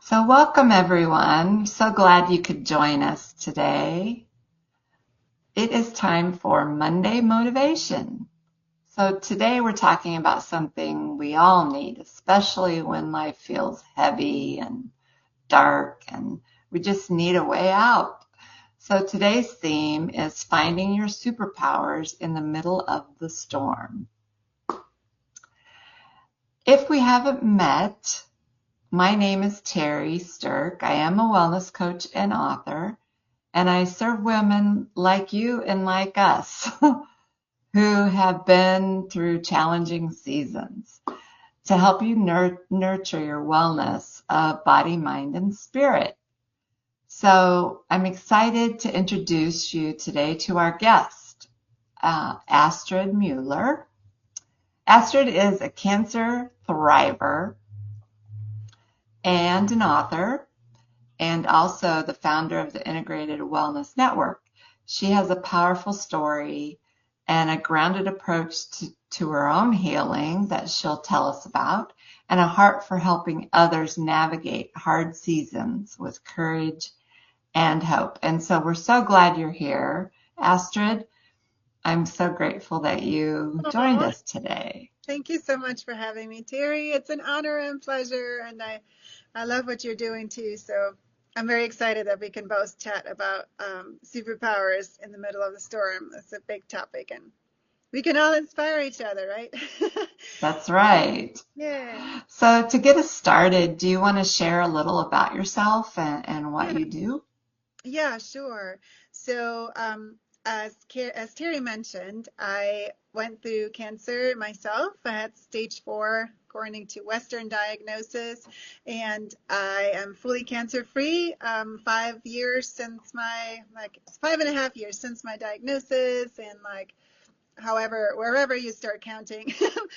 So welcome everyone. So glad you could join us today. It is time for Monday Motivation. So today we're talking about something we all need, especially when life feels heavy and dark and we just need a way out. So today's theme is finding your superpowers in the middle of the storm. If we haven't met, my name is Terri Sterk. I am a wellness coach and author, and I serve women like you and like us who have been through challenging seasons to help you nurture your wellness of body, mind, and spirit. So I'm excited to introduce you today to our guest, Astrid Mueller. Astrid is a cancer thriver and an author, and also the founder of the Integrative Wellness Network. She has a powerful story and a grounded approach to her own healing that she'll tell us about, and a heart for helping others navigate hard seasons with courage and hope. And so we're so glad you're here, Astrid. I'm so grateful that you joined Aw, us today. thank you so much for having me, Terry. It's an honor and pleasure, and I love what you're doing too. So I'm very excited that we can both chat about superpowers in the middle of the storm. It's a big topic, and we can all inspire each other, right? That's right. Yeah, So to get us started, do you want to share a little about yourself and what yeah, you do? yeah, sure. So as Terry mentioned, I went through cancer myself. I had stage 4 according to Western diagnosis, and I am fully cancer free. 5 years since my, like, 5.5 years since my diagnosis, and like, however, wherever you start counting,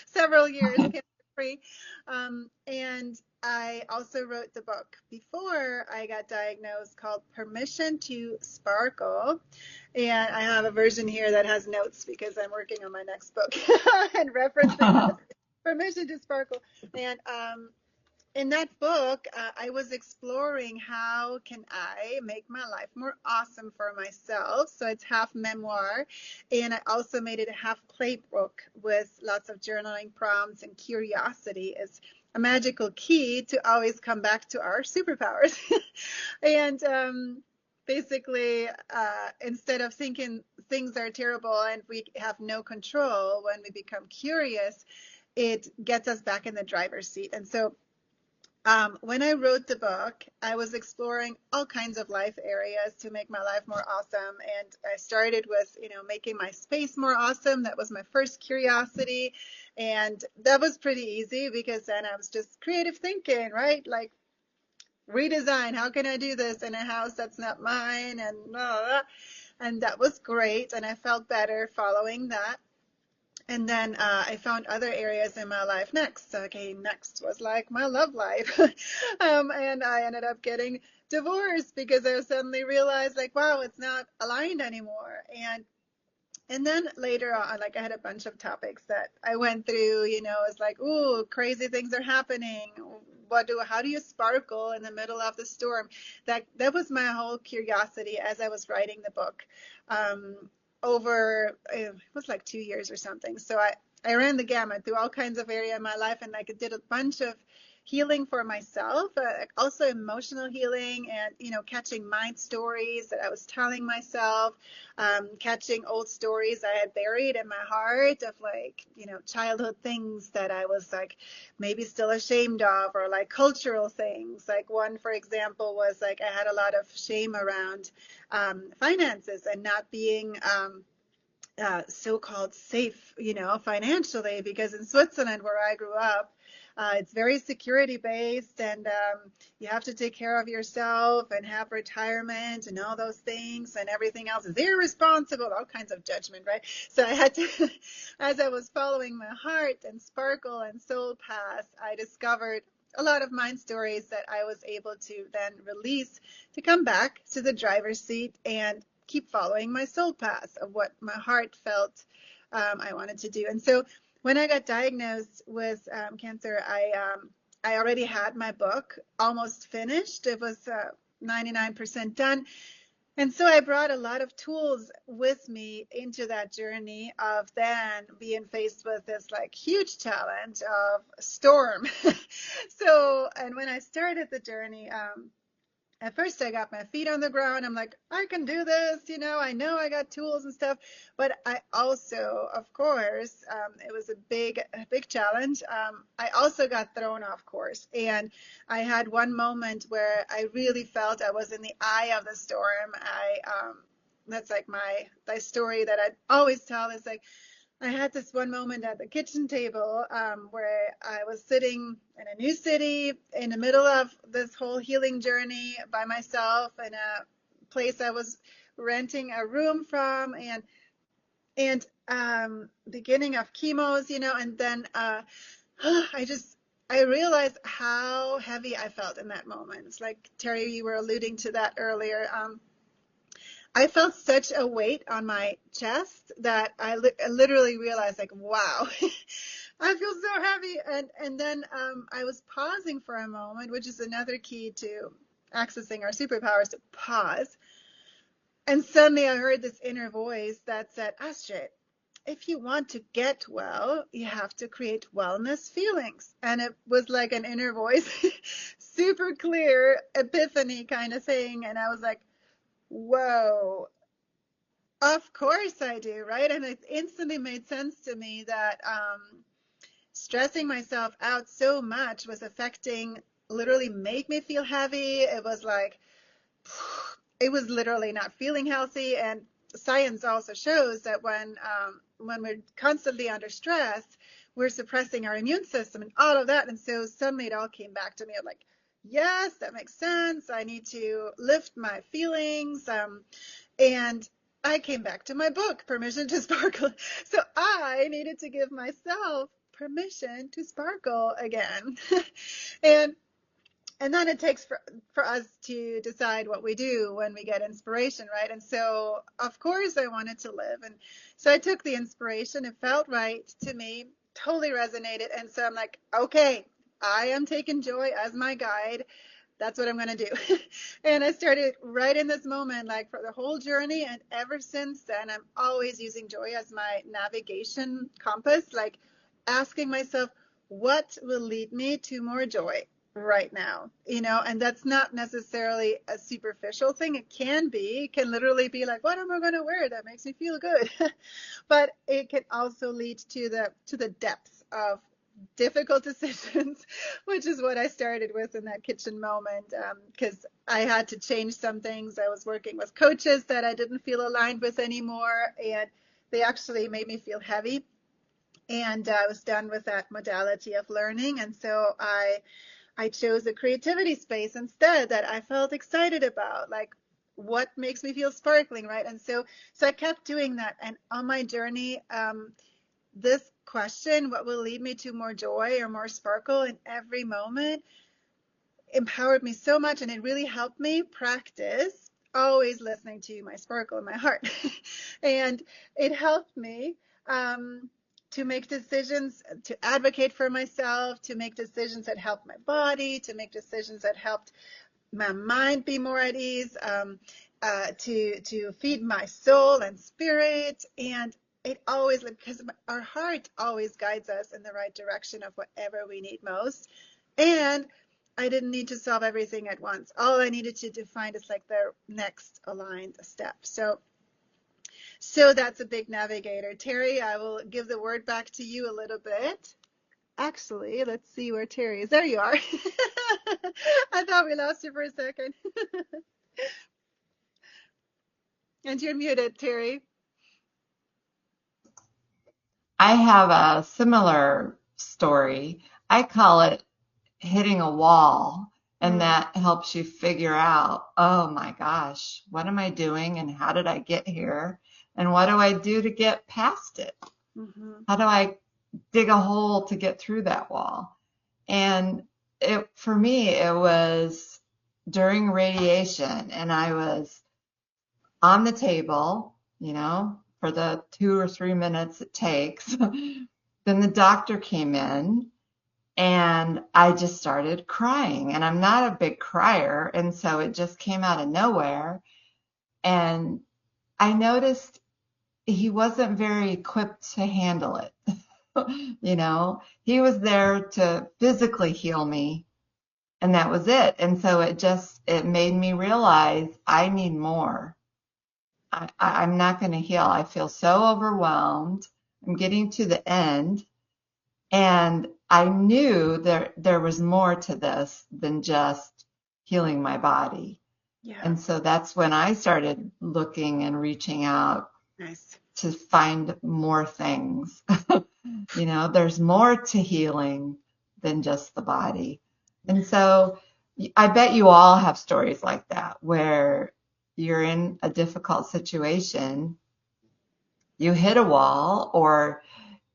several years cancer free. And I also wrote the book before I got diagnosed called Permission to Sparkle. And I have a version here that has notes because I'm working on my next book and referencing this. Permission to Sparkle. And in that book, I was exploring how can I make my life more awesome for myself. So it's half memoir, and I also made it a half playbook with lots of journaling prompts, and curiosity is a magical key to always come back to our superpowers. And basically, instead of thinking things are terrible and we have no control, when we become curious, it gets us back in the driver's seat. And so when I wrote the book, I was exploring all kinds of life areas to make my life more awesome. And I started with, making my space more awesome. That was my first curiosity. And that was pretty easy because then I was just creative thinking, right? Like, redesign. How can I do this in a house that's not mine? And blah, blah. And that was great. And I felt better following that. And then I found other areas in my life next. Okay, next was like my love life. And I ended up getting divorced because I suddenly realized, like, wow, it's not aligned anymore. And then later on, like, I had a bunch of topics that I went through, it's like, ooh, crazy things are happening. How do you sparkle in the middle of the storm? That was my whole curiosity as I was writing the book. Over it was like 2 years or something. So I ran the gamut through all kinds of area in my life, and like did a bunch of healing for myself, also emotional healing, and catching mind stories that I was telling myself, catching old stories I had buried in my heart of, like, childhood things that I was like maybe still ashamed of, or like cultural things. Like, one for example was like I had a lot of shame around finances and not being so-called safe, financially, because in Switzerland, where I grew up, it's very security based, and you have to take care of yourself and have retirement and all those things, and everything else is irresponsible, all kinds of judgment, right? So I had to, as I was following my heart and sparkle and soul path, I discovered a lot of mind stories that I was able to then release to come back to the driver's seat and keep following my soul path of what my heart felt I wanted to do. And so when I got diagnosed with cancer, I already had my book almost finished. It was 99% done. And so I brought a lot of tools with me into that journey of then being faced with this like huge challenge of storm. So, and when I started the journey, at first I got my feet on the ground. I'm like, I can do this, I know I got tools and stuff, but I also, of course, it was a big challenge. I also got thrown off course, and I had one moment where I really felt I was in the eye of the storm. That's like my story that I always tell is like, I had this one moment at the kitchen table where I was sitting in a new city in the middle of this whole healing journey by myself in a place I was renting a room from, and beginning of chemos, and then I realized how heavy I felt in that moment. It's like, Terry, you were alluding to that earlier. I felt such a weight on my chest that I literally realized, like, wow, I feel so heavy. And then I was pausing for a moment, which is another key to accessing our superpowers, to pause. And suddenly I heard this inner voice that said, Astrid, if you want to get well, you have to create wellness feelings. And it was like an inner voice, super clear epiphany kind of thing. And I was like, whoa, of course I do, right? And it instantly made sense to me that stressing myself out so much was affecting, literally made me feel heavy. It was like, it was literally not feeling healthy. And science also shows that when we're constantly under stress, we're suppressing our immune system and all of that. And so suddenly it all came back to me. I'm like, yes, that makes sense. I need to lift my feelings. And I came back to my book, Permission to Sparkle. So I needed to give myself permission to sparkle again. and and then it takes for us to decide what we do when we get inspiration, right? And so, of course, I wanted to live. And so I took the inspiration. It felt right to me, totally resonated. And so I'm like, okay, I am taking joy as my guide. That's what I'm going to do. And I started right in this moment, like for the whole journey. And ever since then, I'm always using joy as my navigation compass, like asking myself, what will lead me to more joy right now? And that's not necessarily a superficial thing. It can be, it can literally be like, what am I going to wear that makes me feel good? But it can also lead to the depths of difficult decisions, which is what I started with in that kitchen moment, because I had to change some things. I was working with coaches that I didn't feel aligned with anymore, and they actually made me feel heavy. And I was done with that modality of learning, and so I chose a creativity space instead that I felt excited about, like what makes me feel sparkling, right? And so I kept doing that, and on my journey, this question, what will lead me to more joy or more sparkle in every moment, empowered me so much, and it really helped me practice always listening to my sparkle in my heart. And it helped me to make decisions, to advocate for myself, to make decisions that helped my body, to make decisions that helped my mind be more at ease, to feed my soul and spirit. And it always, because our heart always guides us in the right direction of whatever we need most. And I didn't need to solve everything at once. All I needed to find is like the next aligned step. So that's a big navigator. Terri, I will give the word back to you a little bit. Actually, let's see where Terri is. There you are. I thought we lost you for a second. And you're muted, Terri. I have a similar story. I call it hitting a wall, and that helps you figure out, oh my gosh, what am I doing and how did I get here? And what do I do to get past it? How do I dig a hole to get through that wall? And for me, it was during radiation, and I was on the table, for the 2 or 3 minutes it takes. Then the doctor came in And I just started crying, and I'm not a big crier. And so it just came out of nowhere. And I noticed he wasn't very equipped to handle it. He was there to physically heal me, and that was it. And so it made me realize I need more. I'm not going to heal. I feel so overwhelmed. I'm getting to the end, and I knew there was more to this than just healing my body. Yeah. And so that's when I started looking and reaching out Nice. to find more things. There's more to healing than just the body. And so I bet you all have stories like that where you're in a difficult situation, you hit a wall, or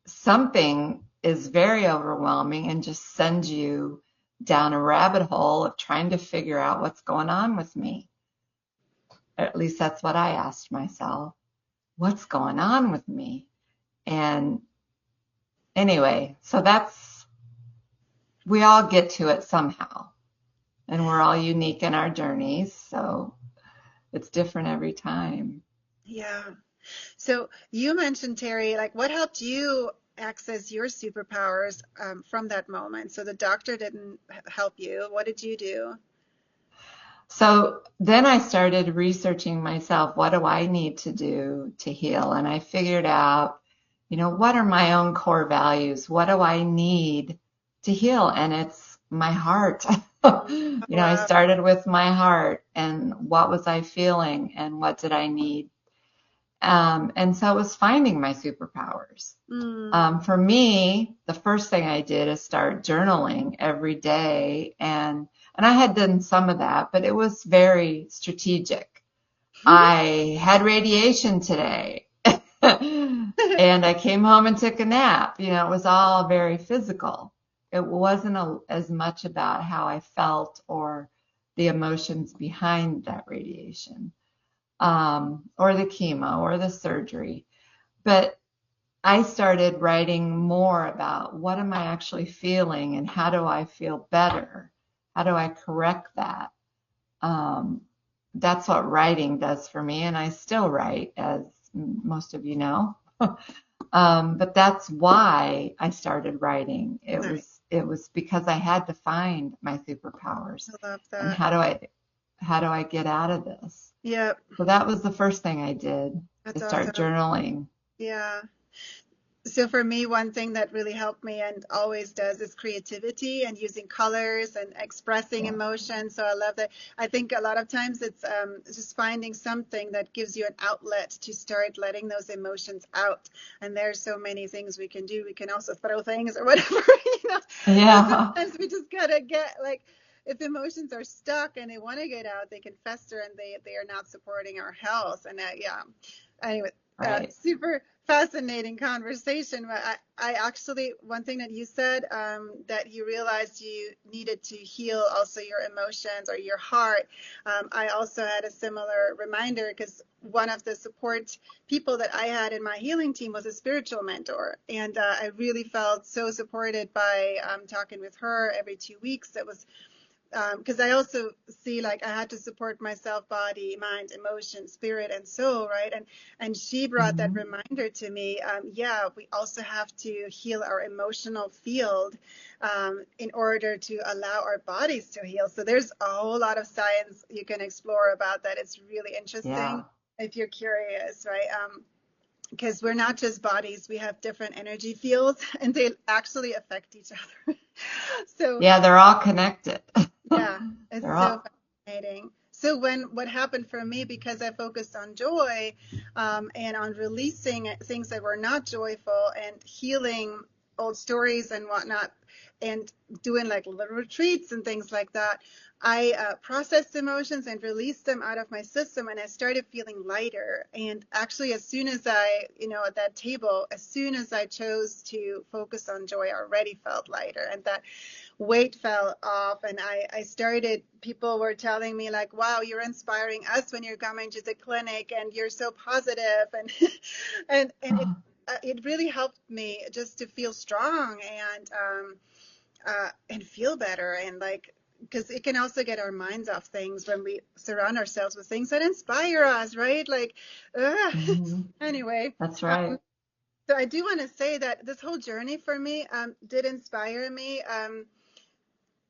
something is very overwhelming and just sends you down a rabbit hole of trying to figure out what's going on with me. At least that's what I asked myself. What's going on with me? And anyway, so we all get to it somehow, and we're all unique in our journeys. So it's different every time. Yeah. So you mentioned, Terri, like what helped you access your superpowers from that moment? So the doctor didn't help you. What did you do? So then I started researching myself. What do I need to do to heal? And I figured out, what are my own core values? What do I need to heal? And it's my heart. Oh, I wow. started with my heart and what was I feeling and what did I need? And so it was finding my superpowers. Mm, For me, the first thing I did is start journaling every day, and I had done some of that, but it was very strategic. I had radiation today, and I came home and took a nap. It was all very physical. It wasn't as much about how I felt or the emotions behind that radiation, or the chemo or the surgery. But I started writing more about what am I actually feeling and how do I feel better? How do I correct that? Um, that's what writing does for me, and I still write, as most of you know. But that's why I started writing. It nice. was it was because I had to find my superpowers, I love and that. how do I get out of this? Yep. So that was the first thing I did, That's to start awesome. journaling. Yeah. So for me, one thing that really helped me and always does is creativity and using colors and expressing Yeah. emotion. So I love that. I think a lot of times it's just finding something that gives you an outlet to start letting those emotions out. And there's so many things we can do. We can also throw things or whatever, you know. But Yeah. sometimes we just gotta get like, if emotions are stuck and they want to get out, they can fester and they are not supporting our health. And yeah. Anyway, Right. super fascinating conversation. But I actually, one thing that you said, that you realized you needed to heal also your emotions or your heart. I also had a similar reminder because one of the support people that I had in my healing team was a spiritual mentor. And I really felt so supported by talking with her every 2 weeks. It was because I also see like I had to support myself, body, mind, emotion, spirit, and soul, right? And she brought that Hmm. reminder to me. Yeah, we also have to heal our emotional field in order to allow our bodies to heal. So there's a whole lot of science you can explore about that. It's really interesting Yeah. if you're curious, right? Because we're not just bodies, we have different energy fields, and they actually affect each other. So Yeah, they're all connected. yeah, it's They're so all, fascinating. So what happened for me, because I focused on joy, and on releasing things that were not joyful and healing old stories and whatnot, and doing like little retreats and things like that, I processed emotions and released them out of my system, and I started feeling lighter. And actually, as soon as I, at that table, as soon as I chose to focus on joy, I already felt lighter, and that weight fell off. And I started, people were telling me like, wow, you're inspiring us when you're coming to the clinic and you're so positive. And and it really helped me just to feel strong. And and feel better, and like, because it can also get our minds off things when we surround ourselves with things that inspire us, right? Like, Hmm. anyway. That's right. So I do want to say that this whole journey for me did inspire me.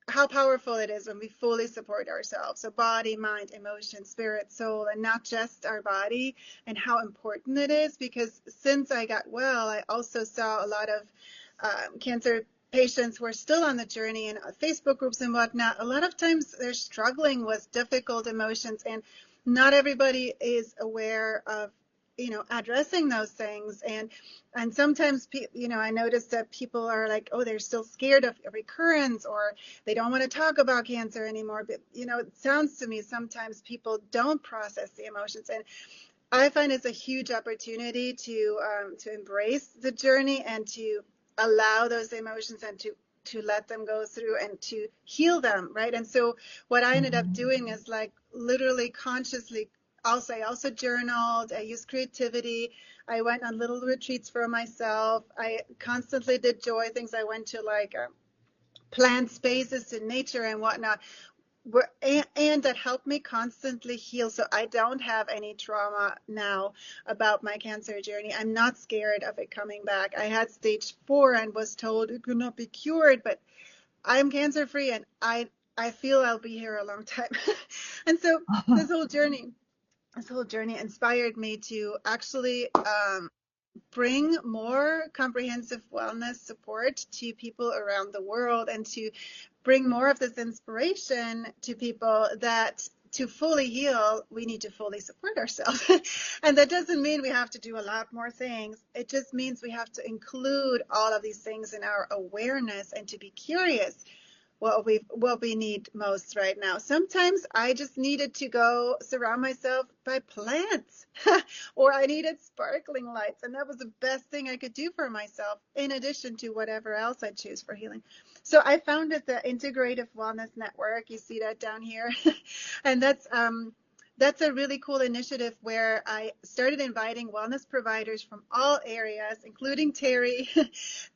How powerful it is when we fully support ourselves. So body, mind, emotion, spirit, soul, and not just our body, and how important it is. Because since I got well, I also saw a lot of cancer patients who are still on the journey in Facebook groups and whatnot. A lot of times they're struggling with difficult emotions, and not everybody is aware of, addressing those things. And sometimes, I noticed that people are like, oh, they're still scared of recurrence, or they don't want to talk about cancer anymore. But, it sounds to me sometimes people don't process the emotions. And I find it's a huge opportunity to embrace the journey and to allow those emotions and to let them go through and to heal them, right? And so what I ended up Hmm. doing is like literally consciously, I also journaled, I used creativity, I went on little retreats for myself, I constantly did joy things, I went to like plant spaces in nature and whatnot, and that helped me constantly heal. So I don't have any trauma now about my cancer journey. I'm not scared of it coming back. I had stage 4 and was told it could not be cured, but I'm cancer free, and I feel I'll be here a long time. And so this whole journey, inspired me to actually bring more comprehensive wellness support to people around the world, and to bring more of this inspiration to people that to fully heal, we need to fully support ourselves. And that doesn't mean we have to do a lot more things. It just means we have to include all of these things in our awareness and to be curious what we need most right now. Sometimes I just needed to go surround myself by plants, or I needed sparkling lights, and that was the best thing I could do for myself, in addition to whatever else I choose for healing. So I founded the Integrative Wellness Network. You see that down here, and that's a really cool initiative where I started inviting wellness providers from all areas, including Terri,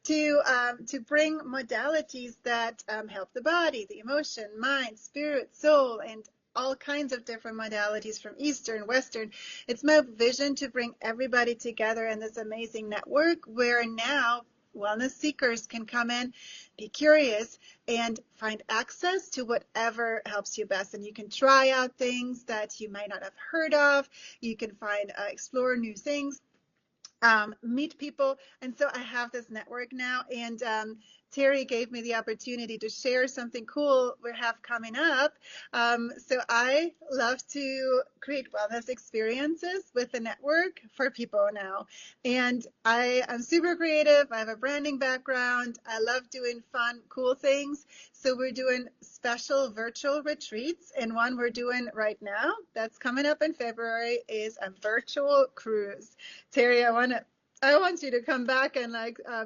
to bring modalities that help the body, the emotion, mind, spirit, soul, and all kinds of different modalities from Eastern, Western. It's my vision to bring everybody together in this amazing network where now wellness seekers can come in, be curious, and find access to whatever helps you best. And you can try out things that you might not have heard of. You can explore new things, meet people. And so I have this network now, and Terri gave me the opportunity to share something cool we have coming up. So I love to create wellness experiences with the network for people now. And I am super creative. I have a branding background. I love doing fun, cool things. So we're doing special virtual retreats, and one we're doing right now that's coming up in February is a virtual cruise. Terri, I want you to come back and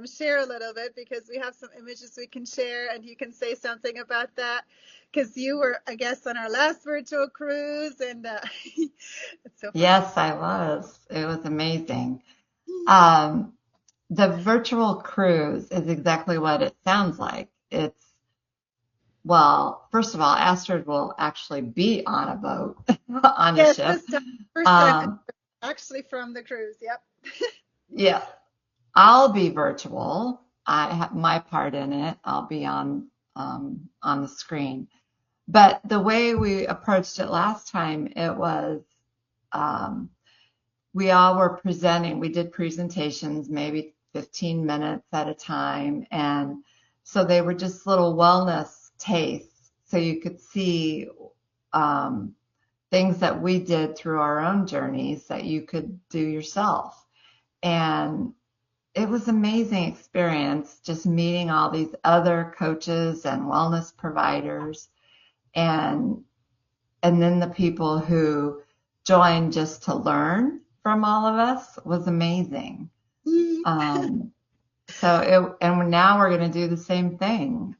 share a little bit, because we have some images we can share, and you can say something about that, because you were a guest on our last virtual cruise, and it's so fun. Yes, I was. It was amazing. Um, the virtual cruise is exactly what it sounds like. Well, first of all, Astrid will actually be on a boat, on a Yes, ship. this time, first time Um, actually from the cruise. Yep. yeah, I'll be virtual. I have my part in it. I'll be on the screen. But the way we approached it last time, it was um, we all were presenting. We did presentations, maybe 15 minutes at a time, and so they were just little wellness tastes, so you could see um, things that we did through our own journeys that you could do yourself. And it was an amazing experience just meeting all these other coaches and wellness providers, and then the people who joined just to learn from all of us was amazing. Um, and now we're going to do the same thing.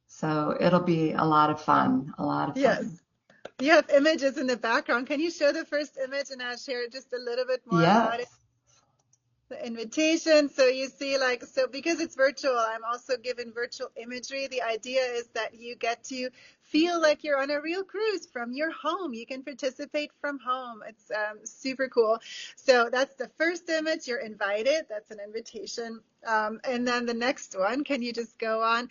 So it'll be a lot of fun, a lot of Yes. fun. You have images in the background. Can you show the first image, and I'll share just a little bit more about it? Yes. the invitation. So you see, like, so because it's virtual, I'm also given virtual imagery. The idea is that you get to feel like you're on a real cruise from your home. You can participate from home. It's super cool. So that's the first image. You're invited. That's an invitation. And then the next one, can you just go on?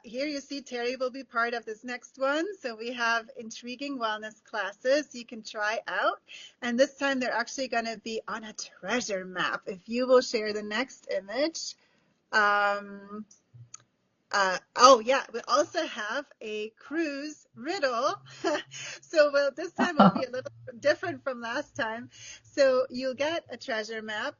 Here you see Terri will be part of this next one. So we have intriguing wellness classes you can try out. And this time they're actually going to be on a treasure map. If you will share the next image. Um, oh yeah, we also have a cruise riddle. So this time will be a little different from last time. So you'll get a treasure map,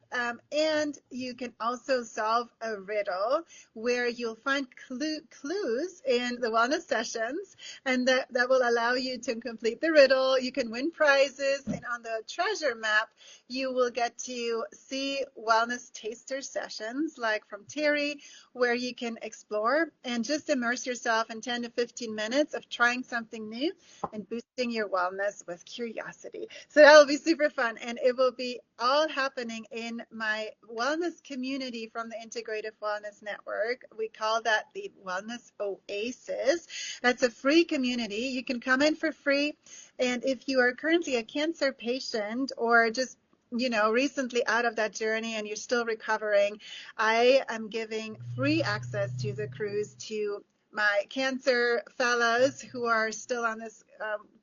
and you can also solve a riddle where you'll find clues in the wellness sessions, and that will allow you to complete the riddle. You can win prizes, and on the treasure map, you will get to see wellness taster sessions like from Terri, where you can explore and just immerse yourself in 10 to 15 minutes of trying something new and boosting your wellness with curiosity. So that will be super fun, and it will be all happening in my wellness community from the Integrative Wellness Network. We call that the Wellness Oasis. That's a free community. You can come in for free, and if you are currently a cancer patient or just recently out of that journey and you're still recovering, I am giving free access to the cruise to my cancer fellows who are still on this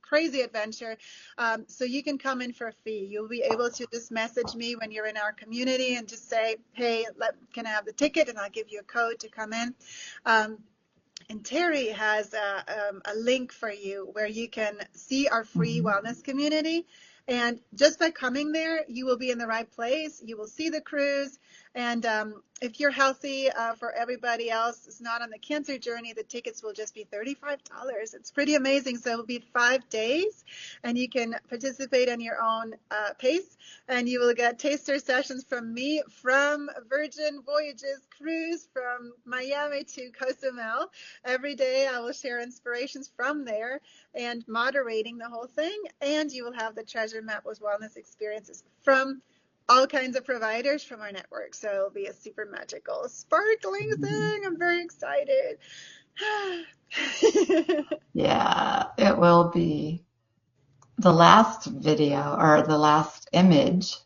crazy adventure. So you can come in for a fee. You'll be able to just message me when you're in our community and just say, hey, can I have the ticket? And I'll give you a code to come in. And Terri has a link for you where you can see our free wellness community. And just by coming there, you will be in the right place. You will see the cruise. And if you're healthy, for everybody else is not on the cancer journey, the tickets will just be $35. It's pretty amazing. So it will be 5 days, and you can participate on your own pace. And you will get taster sessions from me from Virgin Voyages cruise from Miami to Cozumel. Every day I will share inspirations from there and moderating the whole thing. And you will have the treasure map with wellness experiences from all kinds of providers from our network. So it'll be a super magical, sparkling thing. I'm very excited. Yeah, it will be. The last video or the last image,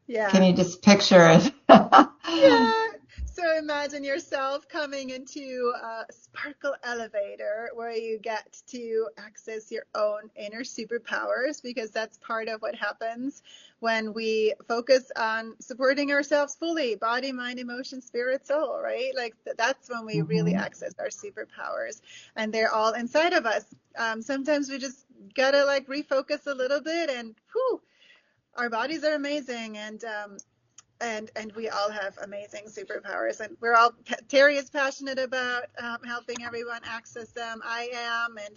Yeah. can you just picture it? Yeah. So imagine yourself coming into a sparkle elevator where you get to access your own inner superpowers, because that's part of what happens when we focus on supporting ourselves fully, body, mind, emotion, spirit, soul, right? Like that's when we really access our superpowers, and they're all inside of us. Sometimes we just gotta like refocus a little bit, and whew, our bodies are amazing, and we all have amazing superpowers, and Terri is passionate about helping everyone access them. I am, and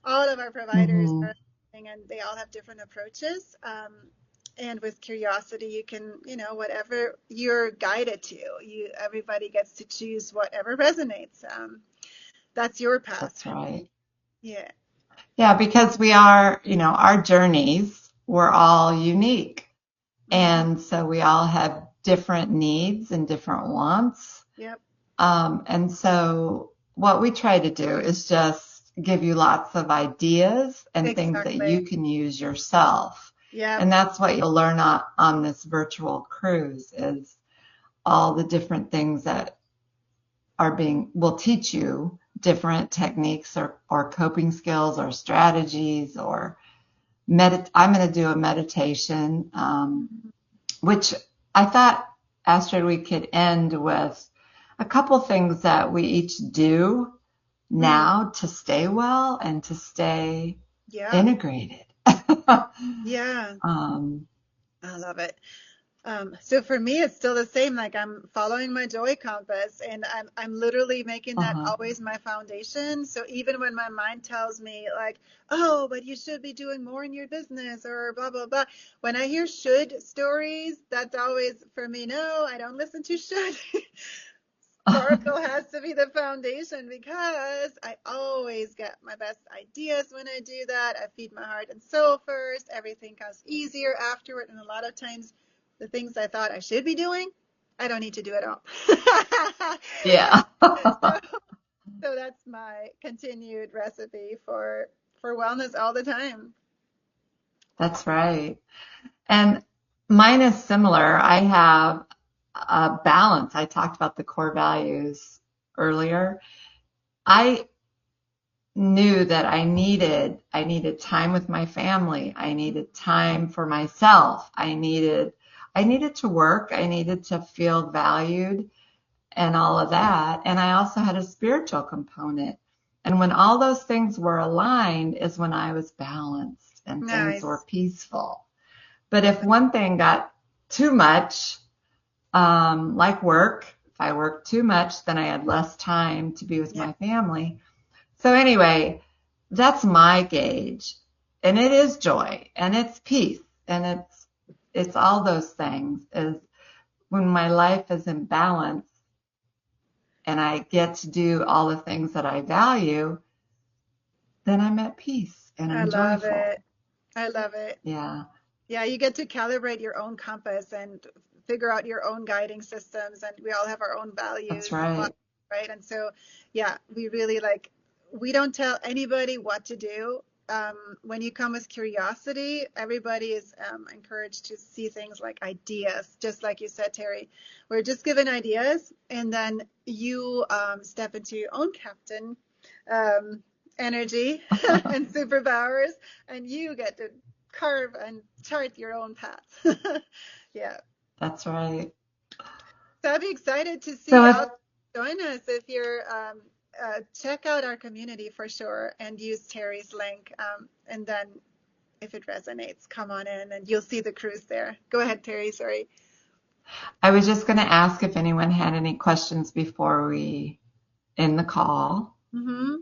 all of our providers are amazing, and they all have different approaches. And with curiosity, you can, whatever you're guided to, everybody gets to choose whatever resonates. That's your path. That's right. Yeah. Yeah, because we are, our journeys, we're all unique. And so we all have different needs and different wants. Yep. And so what we try to do is just give you lots of ideas and things that you can use yourself. Yeah. And that's what you'll learn on this virtual cruise, is all the different things that will teach you different techniques or coping skills or strategies, or I'm going to do a meditation, which I thought, Astrid, we could end with a couple things that we each do now to stay well and to stay integrated. Yeah. I love it. So for me, it's still the same. Like I'm following my joy compass, and I'm literally making that always my foundation. So even when my mind tells me like, oh, but you should be doing more in your business or blah, blah, blah. When I hear should stories, that's always for me. No, I don't listen to should. Sparkle has to be the foundation because I always get my best ideas when I do that. I feed my heart and soul first. Everything comes easier afterward. And a lot of times, the things I thought I should be doing, I don't need to do at all. Yeah. so, so that's my continued recipe for wellness all the time. That's right. And mine is similar. I have a balance. I talked about the core values earlier. I knew that I needed time with my family. I needed time for myself. I needed to work. I needed to feel valued and all of that. And I also had a spiritual component. And when all those things were aligned is when I was balanced and things were Nice. peaceful. But if one thing got too much, like work, if I worked too much, then I had less time to be with Yeah, my family. So anyway, that's my gauge. And it is joy and it's peace and it's all those things is when my life is in balance and I get to do all the things that I value, then I'm at peace and I I'm love joyful. it. I love it. Yeah, Yeah, you get to calibrate your own compass and figure out your own guiding systems, and we all have our own that's values and what, right. right? And so, yeah, we really like, we don't tell anybody what to do. When you come with curiosity, everybody is encouraged to see things like ideas, just like you said, Terry. We're just given ideas, and then you step into your own captain um, energy and superpowers, and you get to carve and chart your own path. Yeah. That's right. So I'd be excited to see So if y'all join us if you're check out our community for sure and use Terry's link. And then if it resonates, come on in and you'll see the cruise there. Go ahead, Terry. Sorry. I was just going to ask if anyone had any questions before we end the call. Mm-hmm.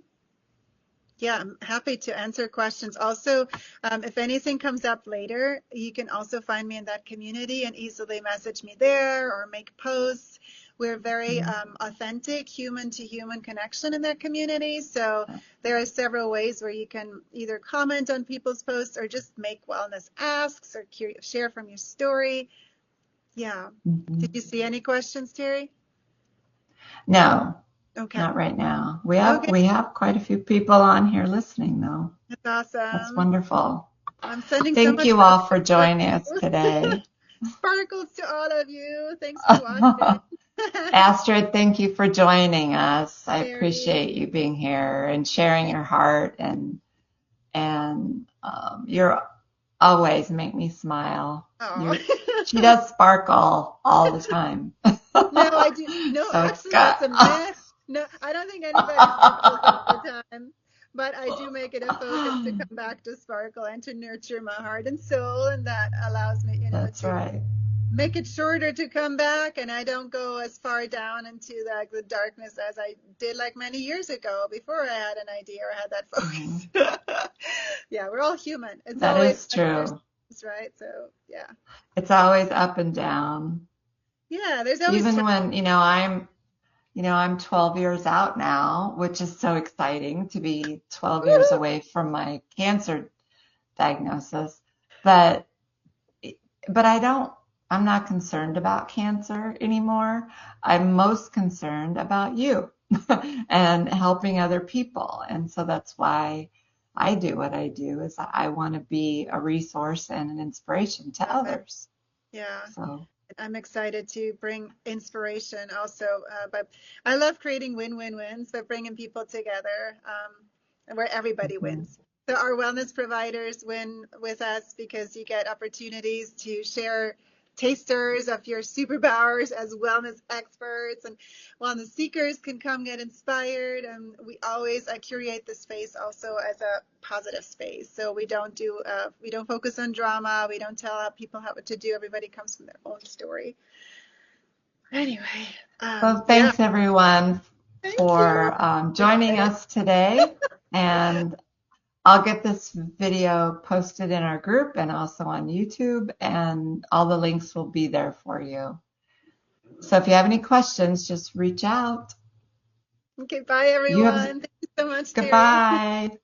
Yeah, I'm happy to answer questions. Also, if anything comes up later, you can also find me in that community and easily message me there or make posts. We're very authentic, human to human connection in that community. So there are several ways where you can either comment on people's posts or just make wellness asks or share from your story. Yeah. Did Mhm. you see any questions, Terry? No, Okay. not right now. We have Okay. we have quite a few people on here listening though. That's That's awesome. wonderful. I'm sending so Thank much you love all for to joining us you. today. Sparkles to all of you. Thanks for watching. Astrid, thank you for joining us. I Terry. appreciate you being here and sharing your heart and you're always make me smile. Oh. She does sparkle all the time. No, I do. No, So it's actually, good. that's a myth. No, I don't think anybody sparkles all the time. But I do make it a focus to come back to sparkle and to nurture my heart and soul. And that allows me, That's to right. make it shorter to come back, and I don't go as far down into the darkness as I did like many years ago before I had an idea or had that Mhm. focus. Yeah, we're all human. It's That always is up and there's true. times, right? So yeah. It's always up and down. Yeah, there's always Even time. when, I'm 12 years out now, which is so exciting to be 12 years Woo-hoo! away from my cancer diagnosis. But but I'm not concerned about cancer anymore. I'm most concerned about you and helping other people. And so that's why I do what I do is I want to be a resource and an inspiration to Love it. others. Yeah. So I'm excited to bring inspiration also, but I love creating win-win-wins, but bringing people together where everybody mhm, wins. So our wellness providers win with us because you get opportunities to share tasters of your superpowers as wellness experts, and wellness seekers can come get inspired. And we always curate the space also as a positive space. So we don't focus on drama. We don't tell people what to do. Everybody comes from their own story. Anyway, well, yeah, thanks everyone thank you. for joining Excited. us today. And I'll get this video posted in our group and also on YouTube, and all the links will be there for you. So if you have any questions, just reach out. Okay, bye You have everyone. Thank you so much, Terry. goodbye.